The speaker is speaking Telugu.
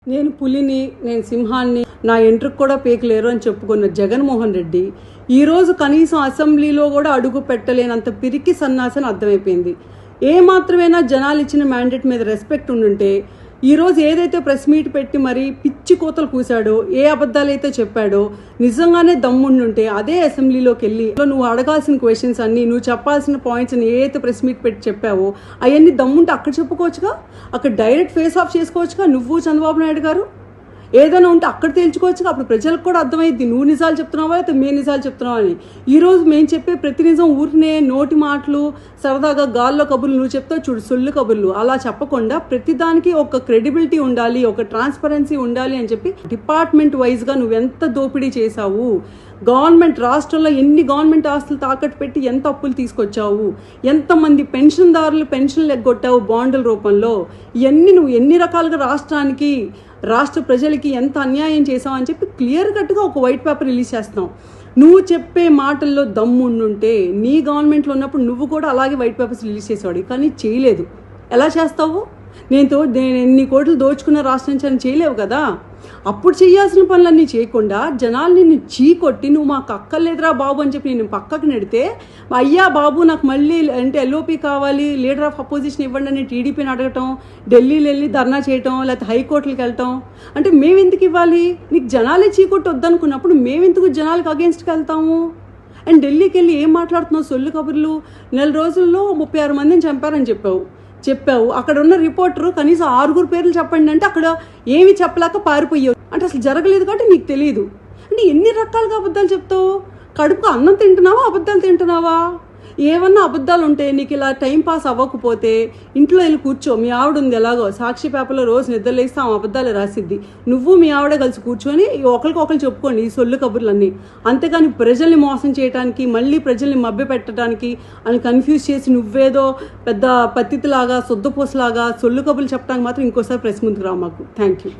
నేను పులిని, నేను సింహాన్ని, నా ఎంట్రుకు కూడా పీకలేరు అని చెప్పుకున్న జగన్మోహన్ రెడ్డి ఈరోజు కనీసం అసెంబ్లీలో కూడా అడుగు పెట్టలేనంత పిరికి సన్నాసని అర్థమైపోయింది. ఏ మాత్రమైనా జనాలు ఇచ్చిన మ్యాండేట్ మీద రెస్పెక్ట్ ఉండుంటే ఈరోజు ఏదైతే ప్రెస్ మీట్ పెట్టి మరి పిచ్చి కోతలు కూశాడో, ఏ అబద్ధాలైతే చెప్పాడో, నిజంగానే దమ్ముండుంటే అదే అసెంబ్లీలోకి వెళ్ళి నువ్వు అడగాల్సిన క్వశ్చన్స్ అన్ని, నువ్వు చెప్పాల్సిన పాయింట్స్ అని ఏదైతే ప్రెస్ మీట్ పెట్టి చెప్పావో అవన్నీ దమ్ముంటే అక్కడ చెప్పుకోవచ్చుగా, అక్కడ డైరెక్ట్ ఫేస్ ఆఫ్ చేసుకోవచ్చుగా. నువ్వు చంద్రబాబు నాయుడు గారు ఏదైనా ఉంటే అక్కడ తేల్చుకోవచ్చుగా. అప్పుడు ప్రజలకు కూడా అర్థమైంది నువ్వు నిజాలు చెప్తున్నావా అయితే మేము నిజాలు చెప్తున్నావా అని. ఈరోజు మేము చెప్పే ప్రతి నిజం ఊరినే నోటి మాటలు, సరదాగా గాల్లో కబుర్లు నువ్వు చెప్తావు చూడు, సొల్లు కబుర్లు. అలా చెప్పకుండా ప్రతిదానికి ఒక క్రెడిబిలిటీ ఉండాలి, ఒక ట్రాన్స్పరెన్సీ ఉండాలి అని చెప్పి డిపార్ట్మెంట్ వైజ్గా నువ్వెంత దోపిడీ చేశావు, గవర్నమెంట్ రాష్ట్రంలో ఎన్ని గవర్నమెంట్ ఆస్తులు తాకట్టు పెట్టి ఎంత అప్పులు తీసుకొచ్చావు, ఎంతమంది పెన్షన్దారులు పెన్షన్లు ఎగ్గొట్టావు బాండ్ల రూపంలో, ఇవన్నీ నువ్వు ఎన్ని రకాలుగా రాష్ట్రానికి, రాష్ట్ర ప్రజలకి ఎంత అన్యాయం చేసావు అని చెప్పి క్లియర్ కట్గా ఒక వైట్ పేపర్ రిలీజ్ చేస్తున్నావు. నువ్వు చెప్పే మాటల్లో దమ్ముండుంటే నీ గవర్నమెంట్లో ఉన్నప్పుడు నువ్వు కూడా అలాగే వైట్ పేపర్స్ రిలీజ్ చేసేవాడు, కానీ చేయలేదు. ఎలా చేస్తావు? నేను ఎన్ని కోట్లు దోచుకున్న రాష్ట్రం నుంచి అని చేయలేవు కదా. అప్పుడు చేయాల్సిన పనులన్నీ చేయకుండా జనాల్ని నిన్ను చీకొట్టి నువ్వు మాకు అక్కర్లేదురా బాబు అని చెప్పి నేను పక్కకు నెడితే, అయ్యా బాబు నాకు మళ్ళీ అంటే ఎల్ఓపి కావాలి, లీడర్ ఆఫ్ అపోజిషన్ ఇవ్వండి అని టీడీపీని అడగటం, ఢిల్లీలో వెళ్ళి ధర్నా చేయటం, లేకపోతే హైకోర్టులకు వెళ్ళటం. అంటే మేమెందుకు ఇవ్వాలి? నీకు జనాలే చీకొట్టి వద్దనుకున్నప్పుడు మేమెందుకు జనాలకు అగేన్స్ట్కి వెళ్తాము? అండ్ ఢిల్లీకి వెళ్ళి ఏం మాట్లాడుతున్నావు సొల్లు కబుర్లు? 4 రోజుల్లో 36 మందిని చంపారని చెప్పావు. అక్కడ ఉన్న రిపోర్టరు కనీసం 6 పేర్లు చెప్పండి అంటే అక్కడ ఏమి చెప్పలేక పారిపోయావు. అంటే అసలు జరగలేదు కాబట్టి నీకు తెలియదు. అంటే ఎన్ని రకాలుగా అబద్ధాలు చెప్తావు? కడుపుకు అన్నం తింటున్నావా, అబద్ధాలు తింటున్నావా? ఏమన్నా అబద్ధాలు ఉంటే నీకు ఇలా టైం పాస్ అవ్వకపోతే ఇంట్లో వెళ్ళి కూర్చో. మీ ఆవిడ ఉంది ఎలాగో సాక్షి పేపర్లో రోజు నిద్రలేస్తే ఆమె అబద్ధాలు రాసిద్ది. నువ్వు మీ ఆవిడ కలిసి కూర్చొని ఒకరికొకరు చెప్పుకోండి ఈ సొల్లు కబుర్లన్నీ. అంతేకాని ప్రజల్ని మోసం చేయడానికి, మళ్ళీ ప్రజల్ని మభ్య పెట్టడానికి అని కన్ఫ్యూజ్ చేసి నువ్వేదో పెద్ద పత్తిలాగా, శుద్ధపూసలాగా సొల్లు కబుర్లు చెప్పడానికి మాత్రం ఇంకోసారి ప్రెస్ ముందుకు రా మాకు. Thank you.